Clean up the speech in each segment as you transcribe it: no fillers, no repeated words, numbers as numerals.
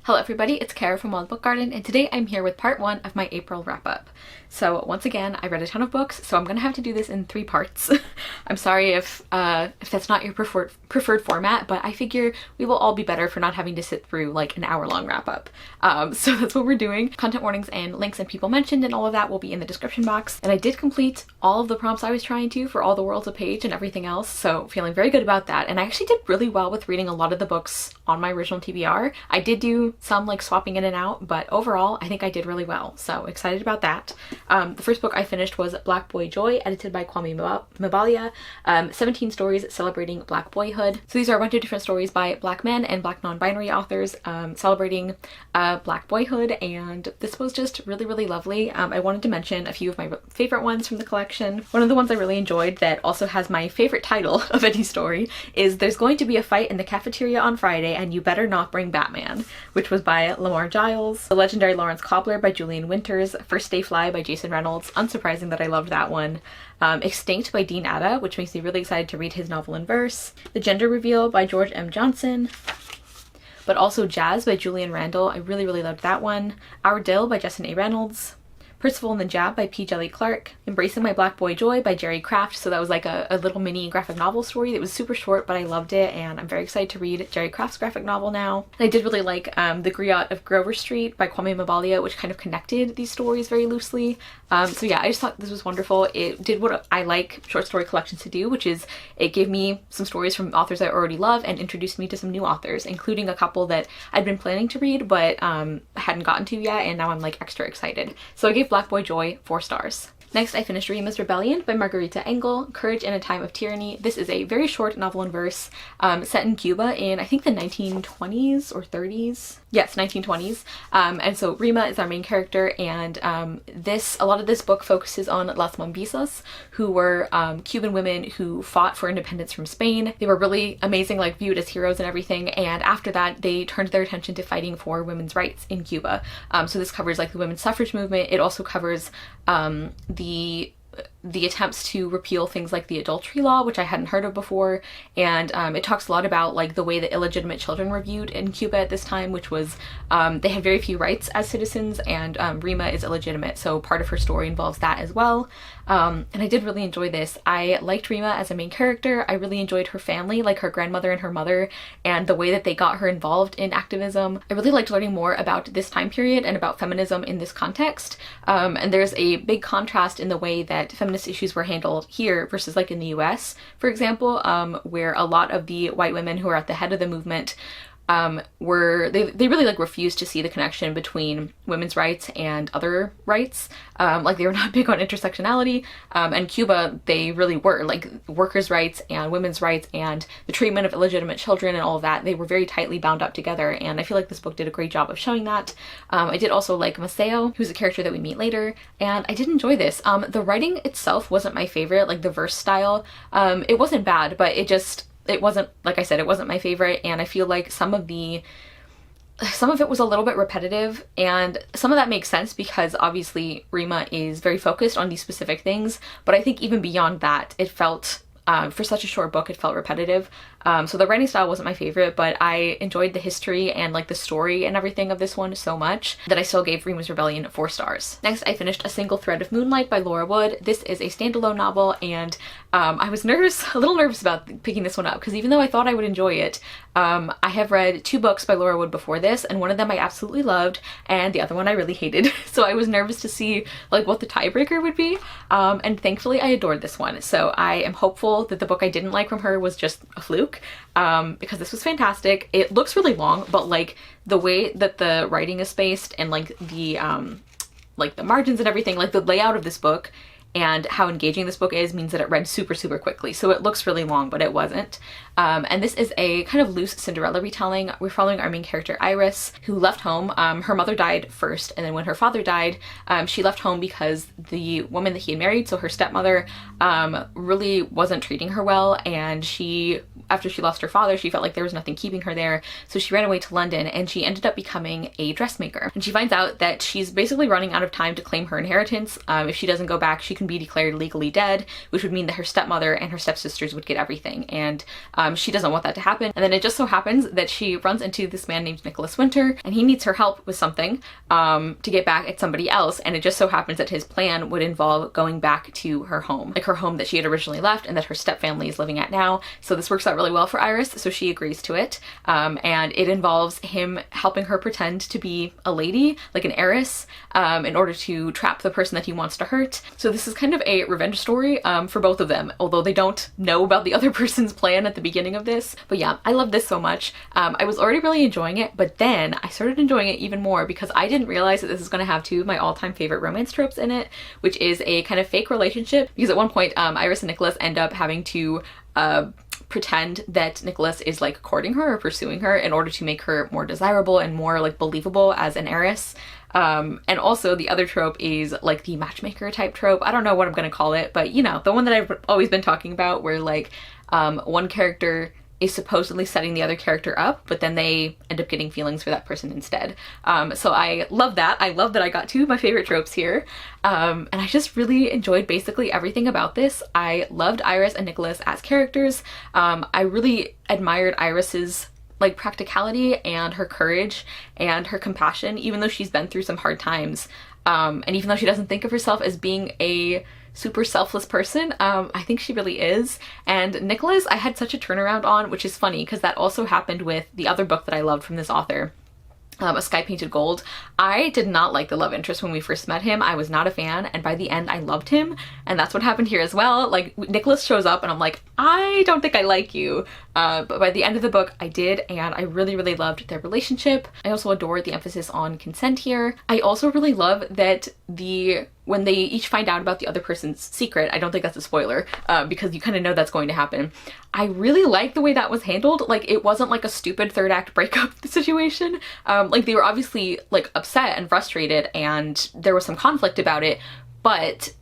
Hello everybody, it's Kara from Wild Book Garden, and today I'm here with part 1 of my April wrap-up. So once again, I read a ton of books, so I'm gonna have to do this in 3 parts. I'm sorry if that's not your preferred format, but I figure we will all be better for not having to sit through like an hour-long wrap-up. So that's what we're doing. Content warnings and links and people mentioned and all of that will be in the description box. And I did complete all of the prompts I was trying to for all the worlds of page and everything else, so feeling very good about that. And I actually did really well with reading a lot of the books on my original TBR. I did do some like swapping in and out, but overall I think I did really well, so excited about that. The first book I finished was Black Boy Joy, edited by Kwame Mabalia. 17 stories celebrating Black boyhood. So these are a bunch of different stories by Black men and Black non-binary authors celebrating Black boyhood, and this was just really lovely. I wanted to mention a few of my favorite ones from the collection. One of the ones I really enjoyed that also has my favorite title of any story is There's Going to Be a Fight in the Cafeteria on Friday and You Better Not Bring Batman, which was by Lamar Giles. The Legendary Lawrence Cobbler by Julian Winters. First Day Fly by Jason Reynolds. Unsurprising that I loved that one. Extinct by Dean Atta, which makes me really excited to read his novel in verse. The Gender Reveal by George M. Johnson. But also Jazz by Julian Randall. I really loved that one. Our Dill by Justin A. Reynolds. Percival and the Jab by P. Jelly Clark. Embracing My Black Boy Joy by Jerry Craft. So that was like a little mini graphic novel story. It was super short, but I loved it, and I'm very excited to read Jerry Craft's graphic novel now. And I did really like The Griot of Grover Street by Kwame Mabalia, which kind of connected these stories very loosely. So yeah, I just thought this was wonderful. It did what I like short story collections to do, which is it gave me some stories from authors I already love and introduced me to some new authors, including a couple that I'd been planning to read but hadn't gotten to yet, and now I'm like extra excited. So I gave Black Boy Joy 4 stars. Next, I finished Reyes Rebellion by Margarita Engel, Courage in a Time of Tyranny. This is a very short novel in verse set in Cuba in, I think, the 1920s or 30s. Yes, 1920s. And so Rima is our main character, and a lot of this book focuses on Las Mambisas, who were Cuban women who fought for independence from Spain. They were really amazing, like viewed as heroes and everything, and after that they turned their attention to fighting for women's rights in Cuba. So this covers like the women's suffrage movement. It also covers the attempts to repeal things like the adultery law, which I hadn't heard of before, and it talks a lot about like the way that illegitimate children were viewed in Cuba at this time, which was they had very few rights as citizens, and Rima is illegitimate, so part of her story involves that as well. And I did really enjoy this. I liked Rima as a main character. I really enjoyed her family, like her grandmother and her mother, and the way that they got her involved in activism. I really liked learning more about this time period and about feminism in this context. And there's a big contrast in the way that feminist issues were handled here versus like in the US, for example, where a lot of the white women who are at the head of the movement they really like refused to see the connection between women's rights and other rights. Like they were not big on intersectionality, and Cuba, they really were, like workers' rights and women's rights and the treatment of illegitimate children and all of that, they were very tightly bound up together, and I feel like this book did a great job of showing that. I did also like Maceo, who's a character that we meet later, and I did enjoy this. The writing itself wasn't my favorite, like the verse style. It wasn't bad, but it wasn't, like I said, it wasn't my favorite, and I feel like some of it was a little bit repetitive, and some of that makes sense because obviously Rima is very focused on these specific things, but I think even beyond that, it felt, for such a short book, it felt repetitive. So the writing style wasn't my favorite, but I enjoyed the history and like the story and everything of this one so much that I still gave Reyes Rebellion 4 stars. Next, I finished A Single Thread of Moonlight by Laura Wood. This is a standalone novel, and I was a little nervous about picking this one up because even though I thought I would enjoy it, I have read 2 books by Laura Wood before this, and one of them I absolutely loved and the other one I really hated. So I was nervous to see like what the tiebreaker would be, and thankfully I adored this one. So I am hopeful that the book I didn't like from her was just a fluke. Because this was fantastic. It looks really long, but like the way that the writing is spaced and like the margins and everything, like the layout of this book and how engaging this book is means that it read super quickly. So it looks really long, but it wasn't. And this is a kind of loose Cinderella retelling. We're following our main character Iris, who left home. Her mother died first, and then when her father died, she left home because the woman that he had married, so her stepmother, really wasn't treating her well, and after she lost her father, she felt like there was nothing keeping her there, so she ran away to London, and she ended up becoming a dressmaker. And she finds out that she's basically running out of time to claim her inheritance. If she doesn't go back, she can be declared legally dead, which would mean that her stepmother and her stepsisters would get everything. And She doesn't want that to happen. And then it just so happens that she runs into this man named Nicholas Winter, and he needs her help with something to get back at somebody else. And it just so happens that his plan would involve going back to her home, like her home that she had originally left and that her stepfamily is living at now. So this works out really well for Iris, so she agrees to it. And it involves him helping her pretend to be a lady, like an heiress, in order to trap the person that he wants to hurt. So this is kind of a revenge story for both of them, although they don't know about the other person's plan at the beginning of this. But yeah, I love this so much. I was already really enjoying it, but then I started enjoying it even more because I didn't realize that this is going to have two of my all-time favorite romance tropes in it, which is a kind of fake relationship, because at one point Iris and Nicholas end up having to pretend that Nicholas is like courting her or pursuing her in order to make her more desirable and more like believable as an heiress. And also the other trope is like the matchmaker type trope. I don't know what I'm gonna call it, but you know, the one that I've always been talking about, where like one character is supposedly setting the other character up, but then they end up getting feelings for that person instead. So I love that. I love that I got two of my favorite tropes here. And I just really enjoyed basically everything about this. I loved Iris and Nicholas as characters. I really admired Iris's like practicality and her courage and her compassion, even though she's been through some hard times. And even though she doesn't think of herself as being a super selfless person, I think she really is. And Nicholas, I had such a turnaround on, which is funny because that also happened with the other book that I loved from this author, A Sky Painted Gold. I did not like the love interest when we first met him. I was not a fan, and by the end I loved him, and that's what happened here as well. Like, Nicholas shows up and I'm like, I don't think I like you. But by the end of the book I did, and I really, really loved their relationship. I also adore the emphasis on consent here. I also really love that when they each find out about the other person's secret, I don't think that's a spoiler, because you kind of know that's going to happen. I really like the way that was handled. Like, it wasn't like a stupid third act breakup situation. Like, they were obviously like upset and frustrated and there was some conflict about it, but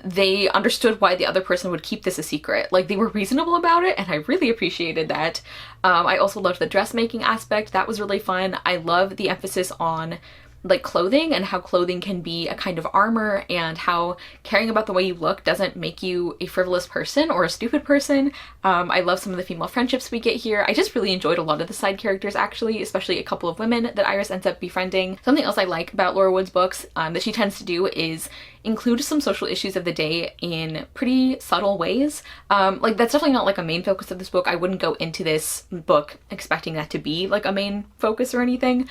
they understood why the other person would keep this a secret. Like, they were reasonable about it, and I really appreciated that. I also loved the dressmaking aspect. That was really fun. I love the emphasis on like clothing and how clothing can be a kind of armor, and how caring about the way you look doesn't make you a frivolous person or a stupid person. I love some of the female friendships we get here. I just really enjoyed a lot of the side characters, actually, especially a couple of women that Iris ends up befriending. Something else I like about Laura Wood's books that she tends to do is include some social issues of the day in pretty subtle ways. Like, that's definitely not like a main focus of this book. I wouldn't go into this book expecting that to be like a main focus or anything.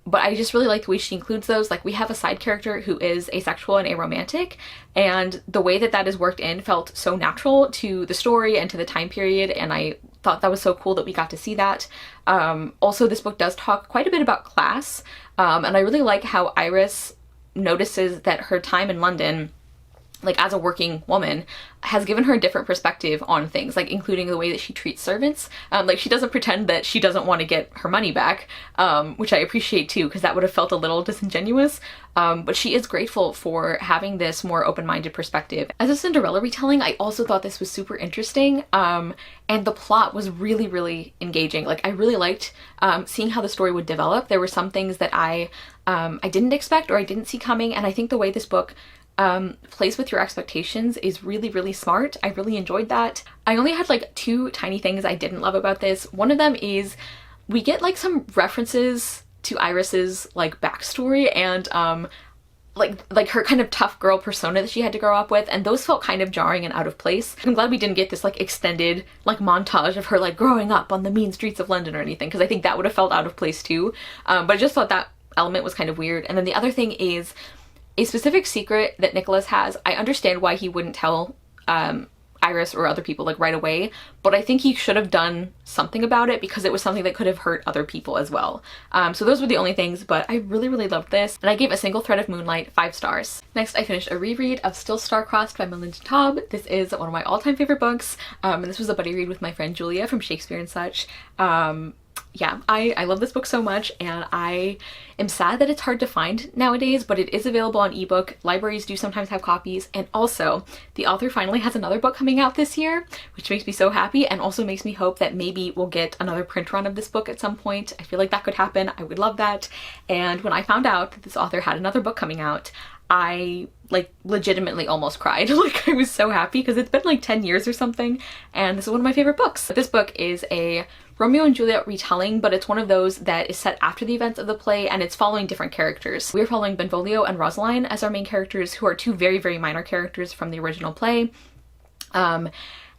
But I just really like the way she includes those. Like, we have a side character who is asexual and aromantic, and the way that that is worked in felt so natural to the story and to the time period, and I thought that was so cool that we got to see that. Also, this book does talk quite a bit about class, and I really like how Iris notices that her time in London, like as a working woman, has given her a different perspective on things, like including the way that she treats servants. Like, she doesn't pretend that she doesn't want to get her money back, which I appreciate too, because that would have felt a little disingenuous. But she is grateful for having this more open-minded perspective. As a Cinderella retelling, I also thought this was super interesting, and the plot was really, really engaging. Like, I really liked seeing how the story would develop. There were some things that I didn't expect or I didn't see coming, and I think the way this book plays with your expectations is really, really smart. I really enjoyed that. I only had like two tiny things I didn't love about this. One of them is we get like some references to Iris's like backstory and like her kind of tough girl persona that she had to grow up with, and those felt kind of jarring and out of place. I'm glad we didn't get this like extended like montage of her like growing up on the mean streets of London or anything, because I think that would have felt out of place too. But I just thought that element was kind of weird. And then the other thing is a specific secret that Nicholas has. I understand why he wouldn't tell Iris or other people like right away, but I think he should have done something about it because it was something that could have hurt other people as well. So those were the only things, but I really, really loved this, and I gave A Single Thread of Moonlight 5 stars. Next, I finished a reread of Still Starcrossed by Melinda Taub. This is one of my all-time favorite books, and this was a buddy read with my friend Julia from Shakespeare and Such. Yeah, I love this book so much, and I am sad that it's hard to find nowadays, but it is available on ebook. Libraries do sometimes have copies, and also the author finally has another book coming out this year, which makes me so happy, and also makes me hope that maybe we'll get another print run of this book at some point. I feel like that could happen. I would love that. And when I found out that this author had another book coming out, I like legitimately almost cried. Like I was so happy because it's been like 10 years or something, and this is one of my favorite books. This book is a Romeo and Juliet retelling, but it's one of those that is set after the events of the play, and it's following different characters. We're following Benvolio and Rosaline as our main characters, who are two very, very minor characters from the original play.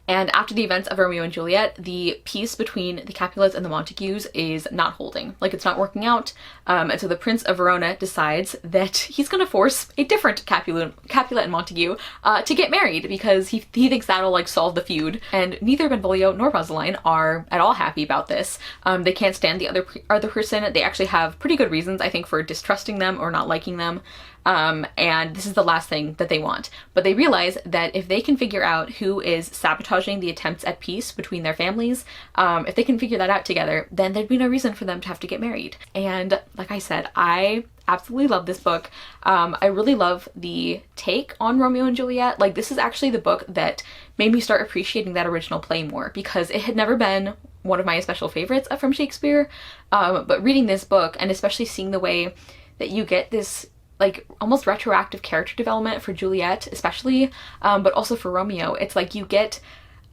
And after the events of Romeo and Juliet, the peace between the Capulets and the Montagues is not holding. Like, it's not working out. And so the Prince of Verona decides that he's gonna force a different Capulet and Montague to get married, because he thinks that'll like solve the feud. And neither Benvolio nor Rosaline are at all happy about this. They can't stand the other person. They actually have pretty good reasons, I think, for distrusting them or not liking them. And this is the last thing that they want. But they realize that if they can figure out who is sabotaging the attempts at peace between their families, if they can figure that out together, then there'd be no reason for them to have to get married. And like I said, I absolutely love this book. I really love the take on Romeo and Juliet. Like, this is actually the book that made me start appreciating that original play more, because it had never been one of my special favorites from Shakespeare. But reading this book, and especially seeing the way that you get this like almost retroactive character development for Juliet especially, but also for Romeo, it's like you get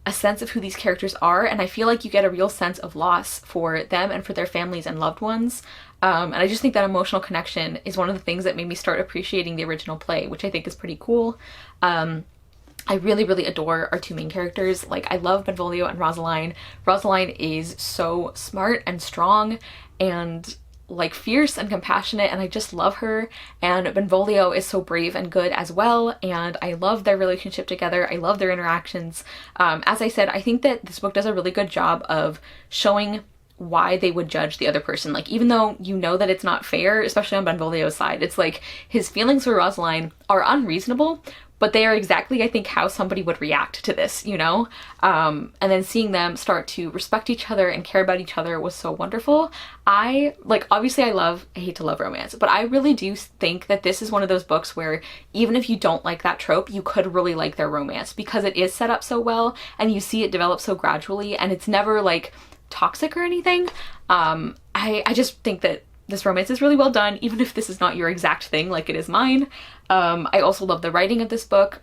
a sense of who these characters are, and I feel like you get a real sense of loss for them and for their families and loved ones. And I just think that emotional connection is one of the things that made me start appreciating the original play, which I think is pretty cool. I really, really adore our two main characters. Like, I love Benvolio and Rosaline. Rosaline is so smart and strong and like fierce and compassionate, and I just love her. And Benvolio is so brave and good as well, and I love their relationship together. I love their interactions. As I said, I think that this book does a really good job of showing why they would judge the other person. Like, even though you know that it's not fair, especially on Benvolio's side, it's like his feelings for Rosaline are unreasonable, but they are exactly, I think, how somebody would react to this, you know? And then seeing them start to respect each other and care about each other was so wonderful. Obviously I hate to love romance, but I really do think that this is one of those books where even if you don't like that trope, you could really like their romance, because it is set up so well and you see it develop so gradually, and it's never like toxic or anything. I just think that this romance is really well done, even if this is not your exact thing like it is mine. I also love the writing of this book.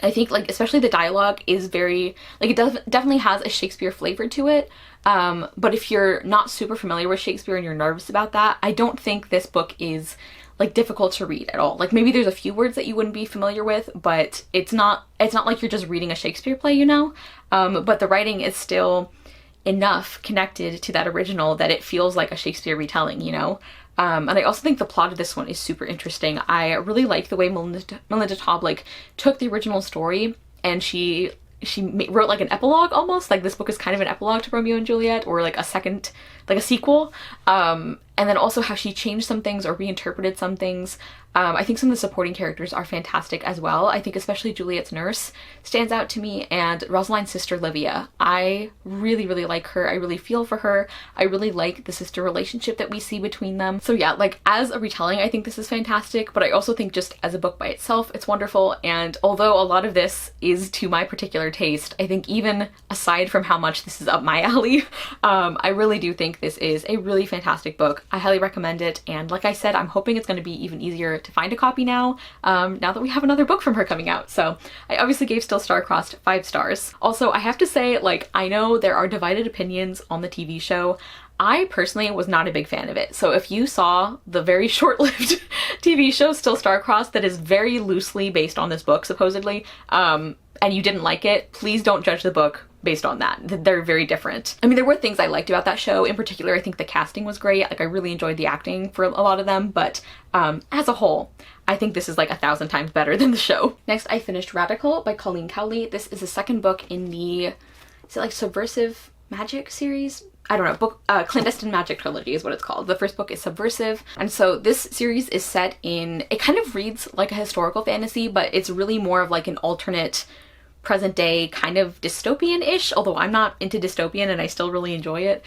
I think, like, especially the dialogue is very, like, it definitely has a Shakespeare flavor to it. But if you're not super familiar with Shakespeare and you're nervous about that, I don't think this book is, like, difficult to read at all. Like, maybe there's a few words that you wouldn't be familiar with, but it's not like you're just reading a Shakespeare play, you know? But the writing is still enough connected to that original that it feels like a Shakespeare retelling, you know? And I also think the plot of this one is super interesting. I really like the way Melinda Taub like took the original story and she wrote like an epilogue almost. Like, this book is kind of an epilogue to Romeo and Juliet, or like a sequel. And then also how she changed some things or reinterpreted some things. I think some of the supporting characters are fantastic as well. I think especially Juliet's nurse stands out to me, and Rosaline's sister Livia. I really, really like her. I really feel for her. I really like the sister relationship that we see between them. So yeah, like, as a retelling, I think this is fantastic, but I also think just as a book by itself, it's wonderful. And although a lot of this is to my particular taste, I think even aside from how much this is up my alley, I really do think this is a really fantastic book. I highly recommend it, and like I said, I'm hoping it's going to be even easier to find a copy now that we have another book from her coming out. So I obviously gave Still Starcrossed 5 stars. Also, I have to say, like, I know there are divided opinions on the TV show. I personally was not a big fan of it. So if you saw the very short-lived TV show Still Starcrossed that is very loosely based on this book, supposedly, and you didn't like it, please don't judge the book based on that. They're very different. I mean, there were things I liked about that show. In particular, I think the casting was great. Like, I really enjoyed the acting for a lot of them, but as a whole, I think this is like 1,000 times better than the show. Next, I finished Radical by Colleen Cowley. This is the second book in the, is it like Subversive Magic series? I don't know, Clandestine Magic trilogy is what it's called. The first book is Subversive, and so this series is set in, it kind of reads like a historical fantasy, but it's really more of like an alternate present day kind of dystopian-ish, although I'm not into dystopian and I still really enjoy it,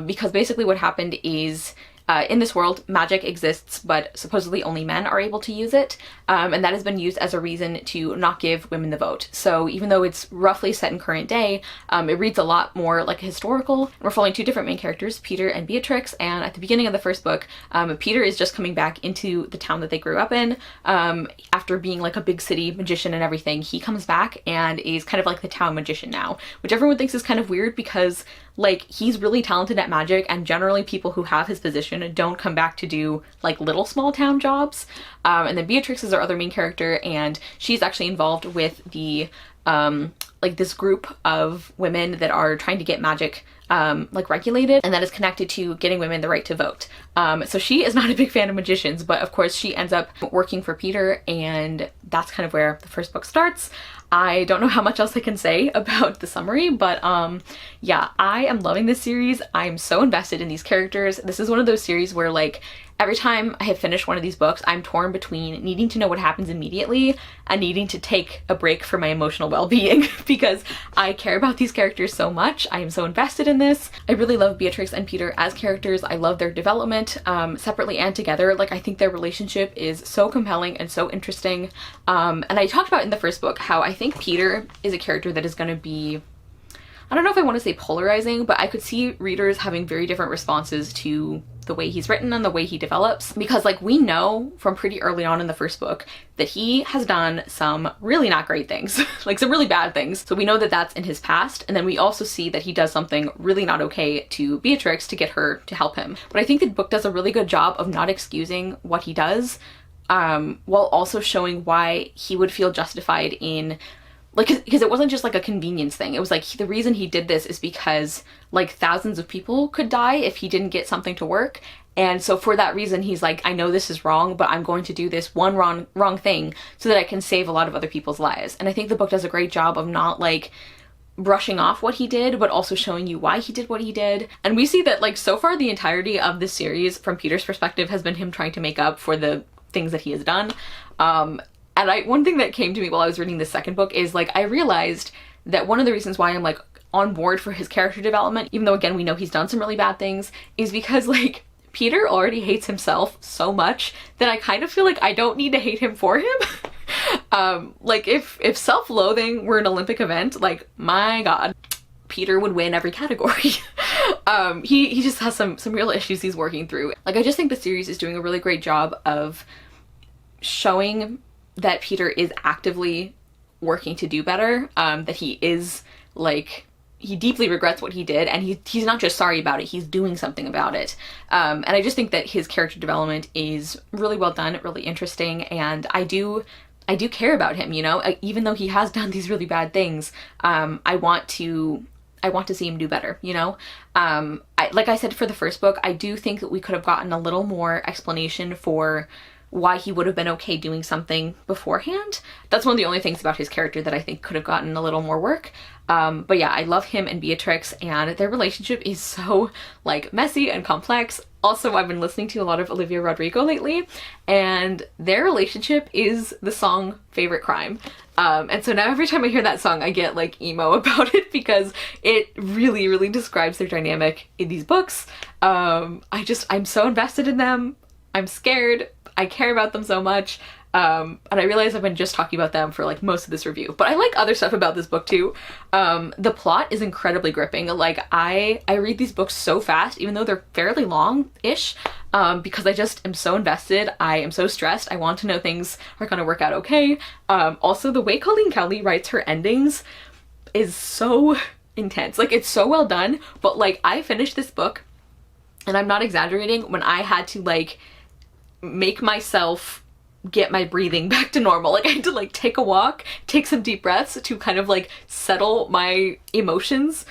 because basically what happened is in this world, magic exists, but supposedly only men are able to use it, and that has been used as a reason to not give women the vote. So even though it's roughly set in current day, it reads a lot more like a historical. And we're following two different main characters, Peter and Beatrix, and at the beginning of the first book, Peter is just coming back into the town that they grew up in. After being like a big city magician and everything, he comes back and is kind of like the town magician now, which everyone thinks is kind of weird because like he's really talented at magic, and generally people who have his position don't come back to do like little small town jobs. And then Beatrix is our other main character, and she's actually involved with the like this group of women that are trying to get magic like regulated, and that is connected to getting women the right to vote. So she is not a big fan of magicians, but of course she ends up working for Peter, and that's kind of where the first book starts. I don't know how much else I can say about the summary, but yeah, I am loving this series. I'm so invested in these characters. This is one of those series where like every time I have finished one of these books, I'm torn between needing to know what happens immediately and needing to take a break for my emotional well-being because I care about these characters so much. I am so invested in this. I really love Beatrix and Peter as characters. I love their development separately and together. Like I think their relationship is so compelling and so interesting. And I talked about in the first book how I think Peter is a character that is going to be, I don't know if I want to say polarizing, but I could see readers having very different responses to the way he's written and the way he develops, because like we know from pretty early on in the first book that he has done some really not great things, like some really bad things. So we know that that's in his past, and then we also see that he does something really not okay to Beatrix to get her to help him. But I think the book does a really good job of not excusing what he does, while also showing why he would feel justified in like, because it wasn't just like a convenience thing. It was like the reason he did this is because like thousands of people could die if he didn't get something to work. And so for that reason, he's like, I know this is wrong, but I'm going to do this one wrong thing so that I can save a lot of other people's lives. And I think the book does a great job of not like brushing off what he did, but also showing you why he did what he did. And we see that like so far the entirety of this series from Peter's perspective has been him trying to make up for the things that he has done. And one thing that came to me while I was reading the second book is like I realized that one of the reasons why I'm like on board for his character development, even though again we know he's done some really bad things, is because like Peter already hates himself so much that I kind of feel like I don't need to hate him for him. Like if self-loathing were an Olympic event, like my god, Peter would win every category. He just has some real issues he's working through. Like I just think the series is doing a really great job of showing that Peter is actively working to do better, that he is like, he deeply regrets what he did, and he's not just sorry about it, he's doing something about it. And I just think that his character development is really well done, really interesting, and I do care about him, you know? Even though he has done these really bad things, I want to see him do better, you know? Like I said for the first book, I do think that we could have gotten a little more explanation for why he would have been okay doing something beforehand. That's one of the only things about his character that I think could have gotten a little more work. But yeah, I love him and Beatrix, and their relationship is so like messy and complex. Also, I've been listening to a lot of Olivia Rodrigo lately, and their relationship is the song Favorite Crime. And so now every time I hear that song, I get like emo about it because it really, really describes their dynamic in these books. I'm so invested in them. I'm scared. I care about them so much. And I realize I've been just talking about them for like most of this review, but I like other stuff about this book too. The plot is incredibly gripping. Like I read these books so fast, even though they're fairly long-ish, because I just am so invested. I am so stressed. I want to know things are going to work out okay. Also, the way Colleen Cowley writes her endings is so intense. Like it's so well done, but like I finished this book, and I'm not exaggerating, when I had to like make myself get my breathing back to normal. Like I had to like take a walk, take some deep breaths to kind of like settle my emotions,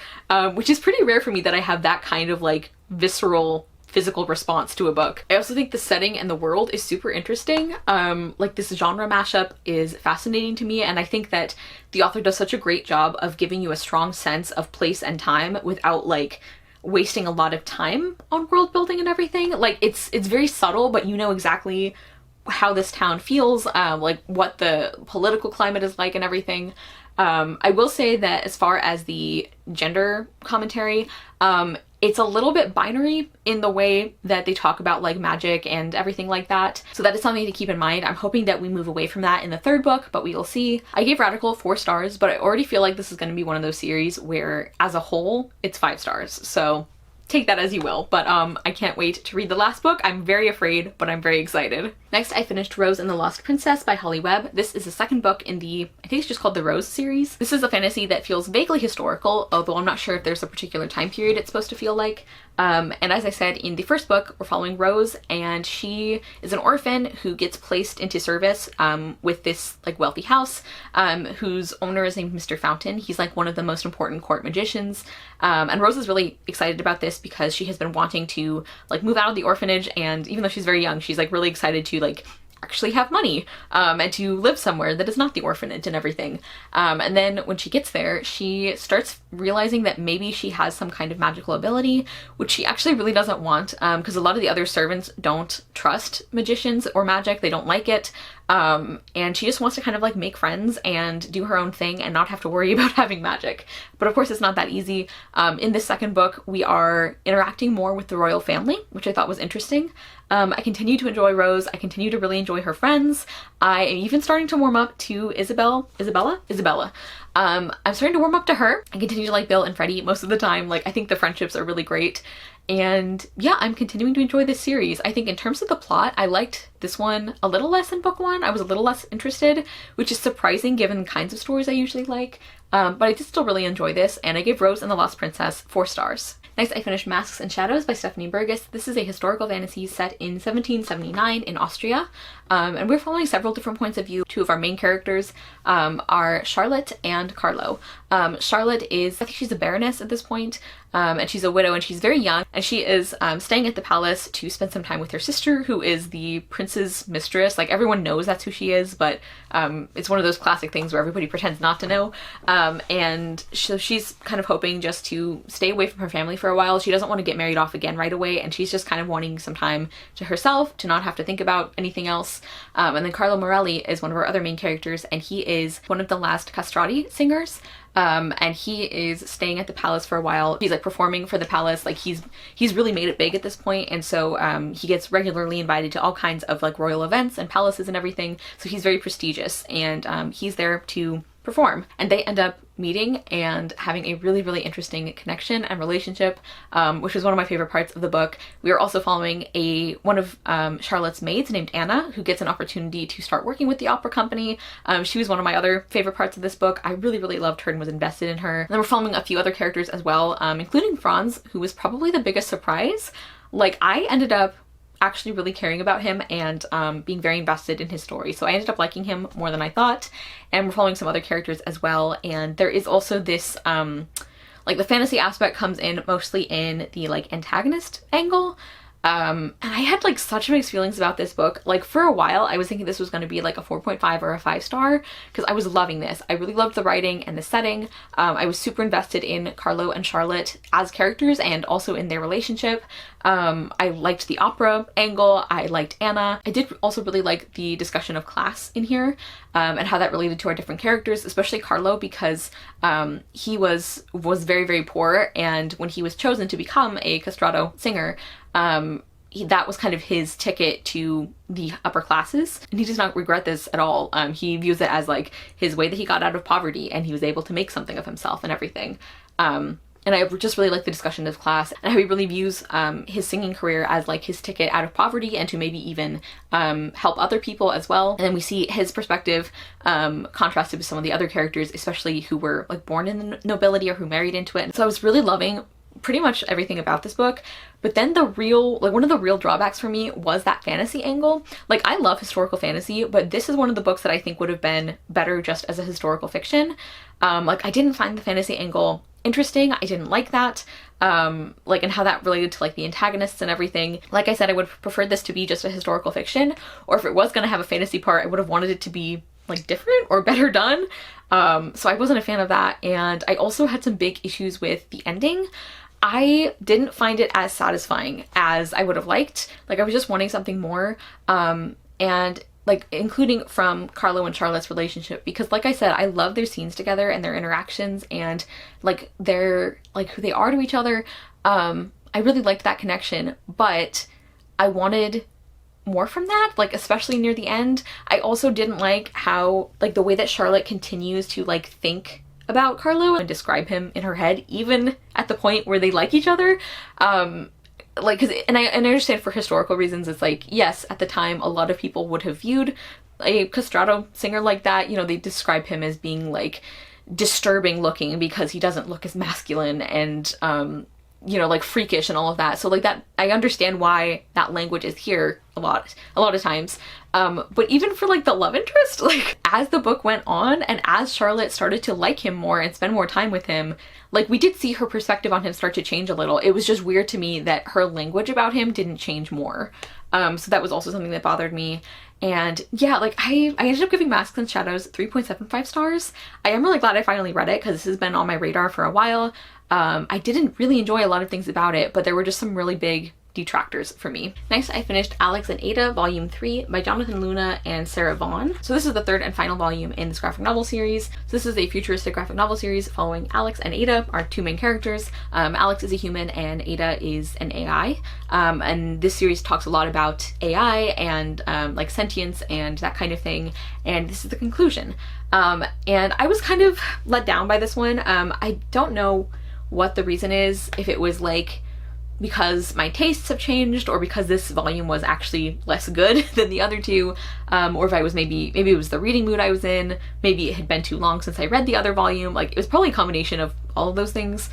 which is pretty rare for me that I have that kind of like visceral physical response to a book. I also think the setting and the world is super interesting. Like this genre mashup is fascinating to me, and I think that the author does such a great job of giving you a strong sense of place and time without like wasting a lot of time on world building and everything. Like it's very subtle, but you know exactly how this town feels, like what the political climate is like and everything. I will say that as far as the gender commentary, it's a little bit binary in the way that they talk about like magic and everything like that. So that is something to keep in mind. I'm hoping that we move away from that in the third book, but we will see. I gave Radical 4 stars, but I already feel like this is going to be one of those series where as a whole, it's 5 stars. So take that as you will, but I can't wait to read the last book. I'm very afraid, but I'm very excited. Next, I finished Rose and the Lost Princess by Holly Webb. This is the second book in the, I think it's just called the Rose series. This is a fantasy that feels vaguely historical, although I'm not sure if there's a particular time period it's supposed to feel like. And as I said in the first book, we're following Rose, and she is an orphan who gets placed into service with this like wealthy house, whose owner is named Mr. Fountain. He's like one of the most important court magicians. And Rose is really excited about this because she has been wanting to like move out of the orphanage, and even though she's very young, she's like really excited to like actually have money and to live somewhere that is not the orphanage and everything. And then when she gets there, she starts realizing that maybe she has some kind of magical ability, which she actually really doesn't want, because a lot of the other servants don't trust magicians or magic. They don't like it. And she just wants to kind of like make friends and do her own thing and not have to worry about having magic. But of course it's not that easy. In this second book, we are interacting more with the royal family, which I thought was interesting. I continue to enjoy Rose. I continue to really enjoy her friends. I am even starting to warm up to Isabella. I'm starting to warm up to her. I continue to like Bill and Freddie most of the time. Like, I think the friendships are really great. And yeah, I'm continuing to enjoy this series. I think in terms of the plot, I liked this one a little less than book 1. I was a little less interested, which is surprising given the kinds of stories I usually like. But I did still really enjoy this, and I gave Rose and the Lost Princess 4 stars. Next, I finished Masks and Shadows by Stephanie Burgess. This is a historical fantasy set in 1779 in Austria, and we're following several different points of view. 2 of our main characters are Charlotte and Carlo. Charlotte is, I think she's a baroness at this point, and she's a widow, and she's very young, and she is staying at the palace to spend some time with her sister, who is the prince's mistress. Like, everyone knows that's who she is, but it's one of those classic things where everybody pretends not to know. And so she's kind of hoping just to stay away from her family for a while. She doesn't want to get married off again right away, and she's just kind of wanting some time to herself, to not have to think about anything else. And then Carlo Morelli is one of our other main characters, and he is one of the last castrati singers. And he is staying at the palace for a while. He's like performing for the palace. Like, he's really made it big at this point, and so he gets regularly invited to all kinds of like royal events and palaces and everything. So he's very prestigious, and he's there to perform, and they end up meeting and having a really, really interesting connection and relationship, which was one of my favorite parts of the book. We are also following one of Charlotte's maids named Anna, who gets an opportunity to start working with the opera company. She was one of my other favorite parts of this book. I really, really loved her and was invested in her. And then we're following a few other characters as well, including Franz, who was probably the biggest surprise. Like, I ended up actually really caring about him and being very invested in his story. So I ended up liking him more than I thought. And we're following some other characters as well. And there is also this, like, the fantasy aspect comes in mostly in the like antagonist angle. And I had like such mixed feelings about this book. Like, for a while I was thinking this was going to be like a 4.5 or a 5 star because I was loving this. I really loved the writing and the setting. I was super invested in Carlo and Charlotte as characters and also in their relationship. I liked the opera angle. I liked Anna. I did also really like the discussion of class in here, and how that related to our different characters, especially Carlo, because he was very, very poor, and when he was chosen to become a castrato singer, that was kind of his ticket to the upper classes, and he does not regret this at all. He views it as like his way that he got out of poverty, and he was able to make something of himself and everything. And I just really like the discussion of class and how he really views his singing career as like his ticket out of poverty and to maybe even help other people as well. And then we see his perspective contrasted with some of the other characters, especially who were like born in the nobility or who married into it. And so I was really loving pretty much everything about this book. But then one of the real drawbacks for me was that fantasy angle. Like, I love historical fantasy, but this is one of the books that I think would have been better just as a historical fiction. Like, I didn't find the fantasy angle interesting. I didn't like that. Like, and how that related to like the antagonists and everything. Like I said, I would have preferred this to be just a historical fiction, or if it was going to have a fantasy part, I would have wanted it to be like different or better done. So I wasn't a fan of that. And I also had some big issues with the ending. I didn't find it as satisfying as I would have liked. Like, I was just wanting something more. And like including from Carlo and Charlotte's relationship, because like I said, I love their scenes together and their interactions and like their like who they are to each other. I really liked that connection, but I wanted more from that, like especially near the end. I also didn't like how like the way that Charlotte continues to like think about Carlo and describe him in her head, even at the point where they like each other. Like, cause, and I understand for historical reasons, it's like, yes, at the time, a lot of people would have viewed a castrato singer like that. You know, they describe him as being like disturbing looking because he doesn't look as masculine and, you know, like freakish and all of that. So like that, I understand why that language is here a lot of times. But even for like the love interest, like as the book went on and as Charlotte started to like him more and spend more time with him, like we did see her perspective on him start to change a little. It was just weird to me that her language about him didn't change more. So that was also something that bothered me. And yeah, like I ended up giving Masks and Shadows 3.75 stars. I am really glad I finally read it because this has been on my radar for a while. I didn't really enjoy a lot of things about it, but there were just some really big detractors for me. Next, I finished Alex and Ada Volume 3 by Jonathan Luna and Sarah Vaughn. So this is the third and final volume in this graphic novel series. So this is a futuristic graphic novel series following Alex and Ada, our two main characters. Alex is a human and Ada is an AI. And this series talks a lot about AI and like sentience and that kind of thing. And this is the conclusion. And I was kind of let down by this one. I don't know what the reason is, if it was like because my tastes have changed or because this volume was actually less good than the other two, or if I was maybe it was the reading mood I was in, maybe it had been too long since I read the other volume. Like it was probably a combination of all of those things.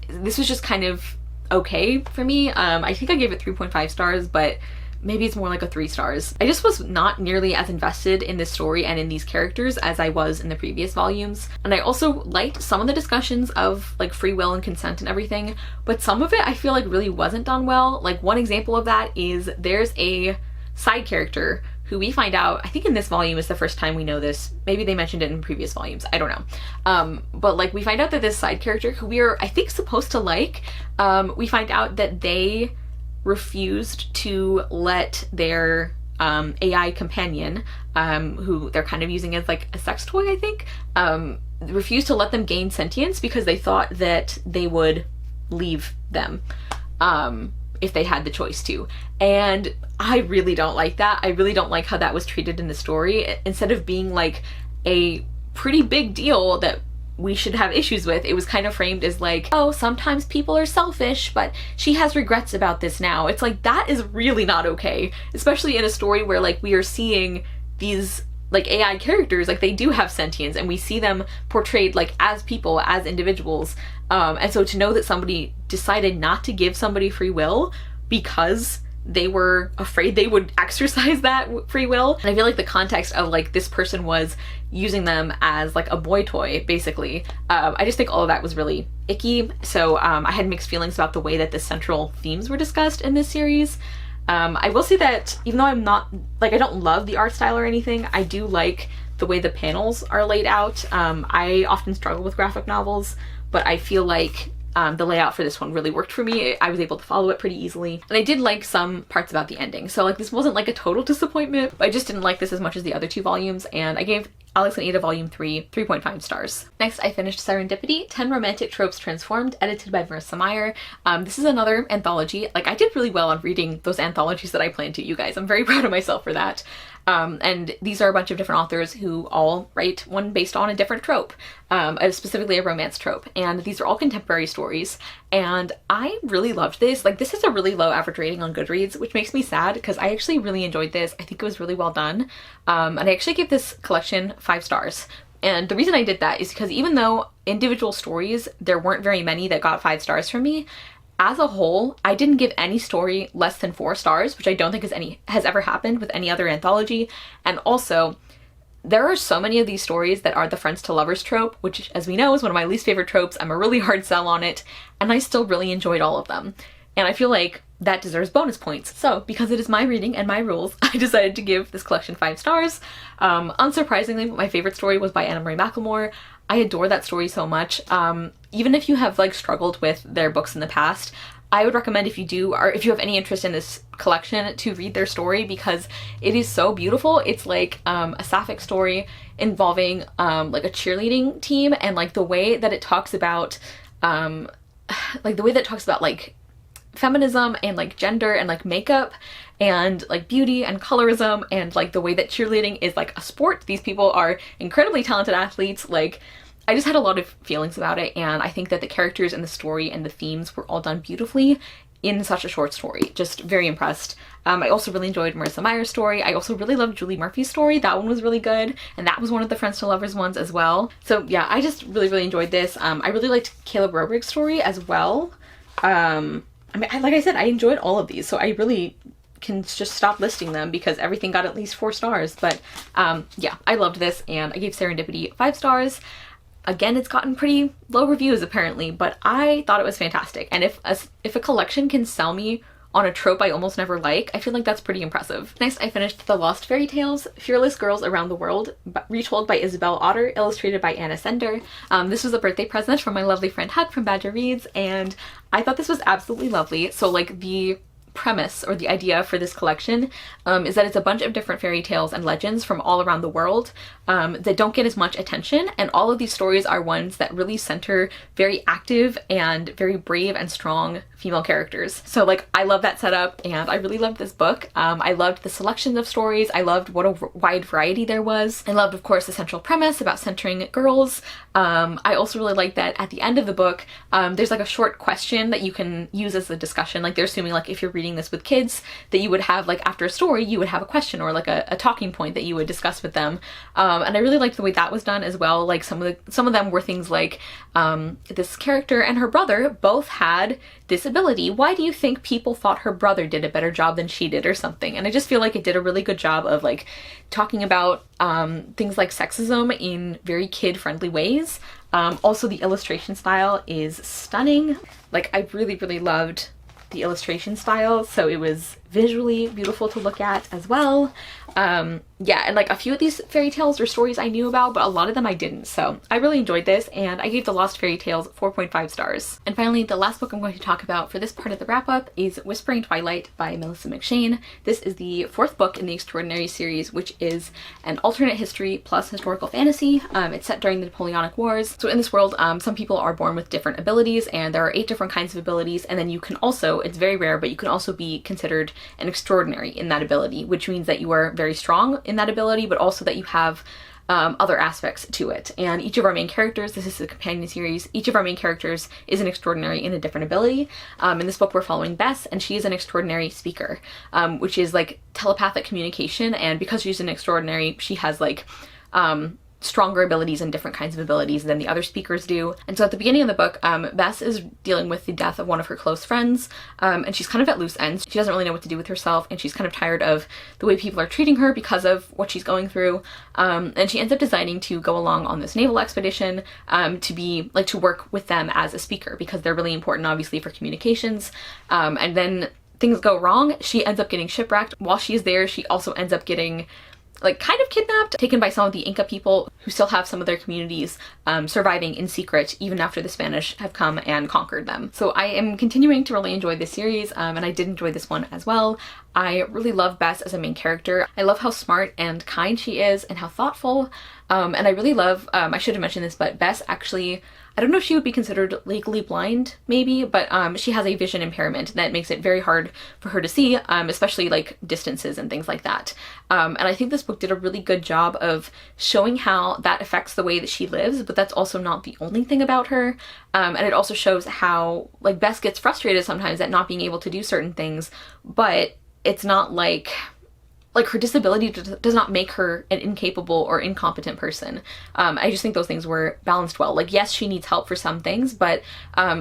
This was just kind of okay for me. I think I gave it 3.5 stars, but maybe it's more like a 3 stars. I just was not nearly as invested in this story and in these characters as I was in the previous volumes. And I also liked some of the discussions of like free will and consent and everything, but some of it I feel like really wasn't done well. Like one example of that is there's a side character who we find out, I think in this volume is the first time we know this. Maybe they mentioned it in previous volumes, I don't know. But like we find out that this side character who we are, I think, supposed to like, we find out that they refused to let their AI companion, who they're kind of using as like a sex toy, I think, refused to let them gain sentience because they thought that they would leave them if they had the choice to. And I really don't like that. I really don't like how that was treated in the story. Instead of being like a pretty big deal that we should have issues with, it was kind of framed as like, oh, sometimes people are selfish, but she has regrets about this now. It's like, that is really not okay, especially in a story where like we are seeing these like AI characters, like they do have sentience and we see them portrayed like as people, as individuals. And so to know that somebody decided not to give somebody free will because they were afraid they would exercise that free will. And I feel like the context of like this person was using them as like a boy toy, basically. I just think all of that was really icky. So I had mixed feelings about the way that the central themes were discussed in this series. I will say that even though I'm not, like I don't love the art style or anything, I do like the way the panels are laid out. I often struggle with graphic novels, but I feel like the layout for this one really worked for me. I was able to follow it pretty easily. And I did like some parts about the ending. So like this wasn't like a total disappointment, but I just didn't like this as much as the other two volumes. And I gave Alex and Ada Volume 3 3.5 stars. Next, I finished Serendipity, 10 Romantic Tropes Transformed, edited by Marissa Meyer. This is another anthology. Like I did really well on reading those anthologies that I planned to, you guys. I'm very proud of myself for that. And these are a bunch of different authors who all write one based on a different trope, specifically a romance trope. And these are all contemporary stories. And I really loved this. Like this is a really low average rating on Goodreads, which makes me sad because I actually really enjoyed this. I think it was really well done. And I actually gave this collection 5 stars. And the reason I did that is because even though individual stories, there weren't very many that got 5 stars from me, as a whole, I didn't give any story less than 4 stars, which I don't think has ever happened with any other anthology. And also, there are so many of these stories that are the friends to lovers trope, which as we know is one of my least favorite tropes. I'm a really hard sell on it, and I still really enjoyed all of them. And I feel like that deserves bonus points. So because it is my reading and my rules, I decided to give this collection 5 stars. Unsurprisingly, my favorite story was by Anna Marie McLemore. I adore that story so much. Even if you have like struggled with their books in the past, I would recommend if you do, or if you have any interest in this collection, to read their story because it is so beautiful. It's like a sapphic story involving like a cheerleading team, and like the way that it talks about like feminism and like gender and like makeup and like beauty and colorism, and like the way that cheerleading is like a sport. These people are incredibly talented athletes. Like, I just had a lot of feelings about it, and I think that the characters and the story and the themes were all done beautifully in such a short story. Just very impressed. I also really enjoyed Marissa Meyer's story. I also really loved Julie Murphy's story. That one was really good, and that was one of the Friends to Lovers ones as well. So yeah, I just really enjoyed this. I really liked Caleb Robrick's story as well. I mean, like I said, I enjoyed all of these, so I really can just stop listing them because everything got at least 4 stars. But yeah, I loved this, and I gave Serendipity 5 stars. Again, it's gotten pretty low reviews apparently, but I thought it was fantastic. And if a collection can sell me on a trope I almost never like, I feel like that's pretty impressive. Next, I finished The Lost Fairy Tales, Fearless Girls Around the World, retold by Isabel Otter, illustrated by Anna Sender. This was a birthday present from my lovely friend Hud from Badger Reads, and I thought this was absolutely lovely. So like the premise or the idea for this collection is that it's a bunch of different fairy tales and legends from all around the world that don't get as much attention, and all of these stories are ones that really center very active and very brave and strong female characters. So like, I love that setup, and I really loved this book. I loved the selection of stories. I loved what a wide variety there was. I loved, of course, the central premise about centering girls. I also really liked that at the end of the book there's like a short question that you can use as a discussion. Like, they're assuming like if you're reading this with kids that you would have, like, after a story you would have a question or like a talking point that you would discuss with them, and I really liked the way that was done as well. Like, some of them were things like this character and her brother both had this ability. Why do you think people thought her brother did a better job than she did, or something? And I just feel like it did a really good job of like talking about things like sexism in very kid-friendly ways. Also, the illustration style is stunning. Like, I really loved the illustration style, so it was visually beautiful to look at as well. Yeah, and like a few of these fairy tales or stories I knew about, but a lot of them I didn't. So I really enjoyed this, and I gave The Lost Fairy Tales 4.5 stars. And finally, the last book I'm going to talk about for this part of the wrap-up is Whispering Twilight by Melissa McShane. This is the 4th book in the Extraordinary series, which is an alternate history plus historical fantasy. It's set during the Napoleonic Wars. So in this world, some people are born with different abilities, and there are 8 different kinds of abilities, and then you can also, it's very rare, but you can also be considered an extraordinary in that ability, which means that you are very strong in that ability, but also that you have other aspects to it. And each of our main characters, this is a companion series, each of our main characters is an extraordinary in a different ability. In this book we're following Bess, and she is an extraordinary speaker, which is like telepathic communication, and because she's an extraordinary, she has like stronger abilities and different kinds of abilities than the other speakers do. And so at the beginning of the book, Bess is dealing with the death of one of her close friends, and she's kind of at loose ends. She doesn't really know what to do with herself, and she's kind of tired of the way people are treating her because of what she's going through. And she ends up deciding to go along on this naval expedition to work with them as a speaker, because they're really important obviously for communications. And then things go wrong. She ends up getting shipwrecked. While she's there, she also ends up getting like kind of kidnapped, taken by some of the Inca people who still have some of their communities surviving in secret even after the Spanish have come and conquered them. So I am continuing to really enjoy this series, and I did enjoy this one as well. I really love Bess as a main character. I love how smart and kind she is and how thoughtful. And I really love, I should have mentioned this, but Bess actually, I don't know if she would be considered legally blind, maybe, but she has a vision impairment that makes it very hard for her to see, especially like distances and things like that. And I think this book did a really good job of showing how that affects the way that she lives, but that's also not the only thing about her. And it also shows how like Bess gets frustrated sometimes at not being able to do certain things, but it's not like her disability does not make her an incapable or incompetent person. I just think those things were balanced well. Like, yes, she needs help for some things, but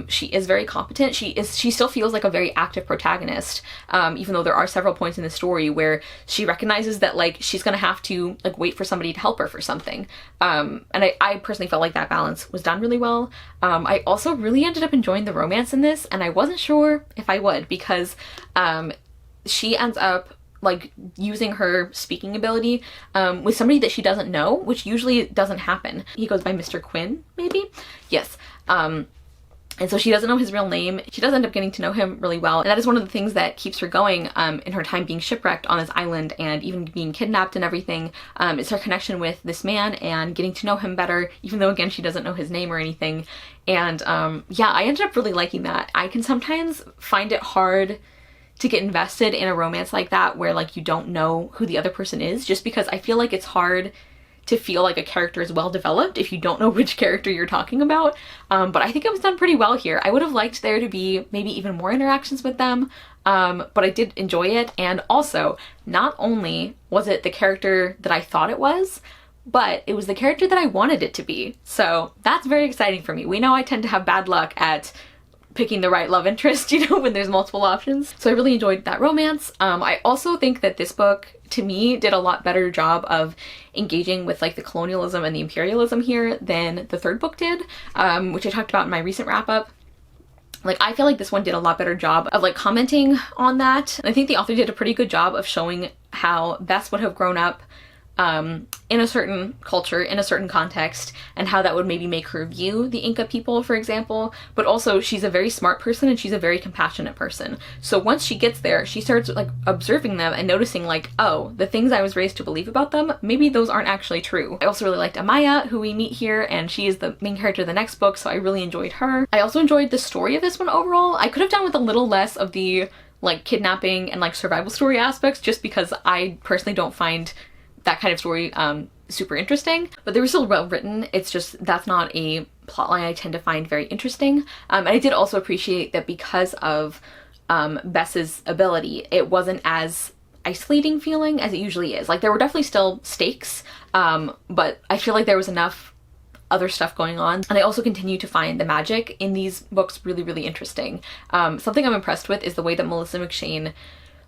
she is very competent. She still feels like a very active protagonist, even though there are several points in the story where she recognizes that like she's gonna have to like wait for somebody to help her for something. And I personally felt like that balance was done really well. I also really ended up enjoying the romance in this, and I wasn't sure if I would, because she ends up like using her speaking ability with somebody that she doesn't know, which usually doesn't happen. He goes by Mr. Quinn, maybe? Yes. And so she doesn't know his real name. She does end up getting to know him really well. And that is one of the things that keeps her going in her time being shipwrecked on this island and even being kidnapped and everything. Is her connection with this man and getting to know him better, even though, again, she doesn't know his name or anything. And yeah, I ended up really liking that. I can sometimes find it hard to get invested in a romance like that where like you don't know who the other person is, just because I feel like it's hard to feel like a character is well developed if you don't know which character you're talking about. But I think it was done pretty well here. I would have liked there to be maybe even more interactions with them, but I did enjoy it. And also, not only was it the character that I thought it was, but it was the character that I wanted it to be. So that's very exciting for me. We know I tend to have bad luck at picking the right love interest, you know, when there's multiple options. So I really enjoyed that romance. I also think that this book, to me, did a lot better job of engaging with like the colonialism and the imperialism here than the third book did, which I talked about in my recent wrap-up. Like, I feel like this one did a lot better job of like commenting on that. And I think the author did a pretty good job of showing how Bess would have grown up in a certain culture, in a certain context, and how that would maybe make her view the Inca people, for example. But also, she's a very smart person and she's a very compassionate person. So once she gets there, she starts like observing them and noticing like, oh, the things I was raised to believe about them, maybe those aren't actually true. I also really liked Amaya, who we meet here, and she is the main character of the next book, so I really enjoyed her. I also enjoyed the story of this one overall. I could have done with a little less of the like kidnapping and like survival story aspects, just because I personally don't find that kind of story super interesting, but they were still well written. It's just that's not a plotline I tend to find very interesting. And I did also appreciate that because of Bess's ability, it wasn't as isolating feeling as it usually is. Like, there were definitely still stakes, but I feel like there was enough other stuff going on. And I also continue to find the magic in these books really, really interesting. Something I'm impressed with is the way that Melissa McShane,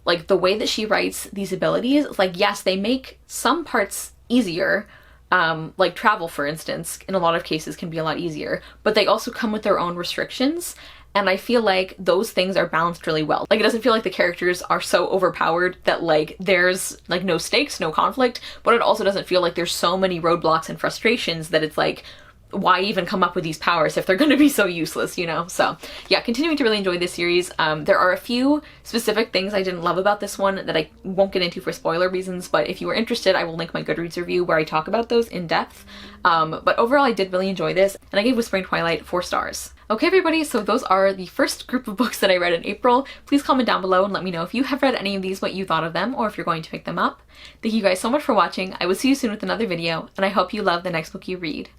like the way that she writes these abilities, like, yes, they make some parts easier, like travel, for instance, in a lot of cases can be a lot easier, but they also come with their own restrictions. And I feel like those things are balanced really well. Like, it doesn't feel like the characters are so overpowered that like there's like no stakes, no conflict, but it also doesn't feel like there's so many roadblocks and frustrations that it's like, why even come up with these powers if they're going to be so useless, you know? So yeah, continuing to really enjoy this series. There are a few specific things I didn't love about this one that I won't get into for spoiler reasons, but if you are interested, I will link my Goodreads review where I talk about those in depth. But overall, I did really enjoy this, and I gave Whispering Twilight 4 stars. Okay, everybody, so those are the first group of books that I read in April. Please comment down below and let me know if you have read any of these, what you thought of them, or if you're going to pick them up. Thank you guys so much for watching. I will see you soon with another video, and I hope you love the next book you read.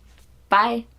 Bye!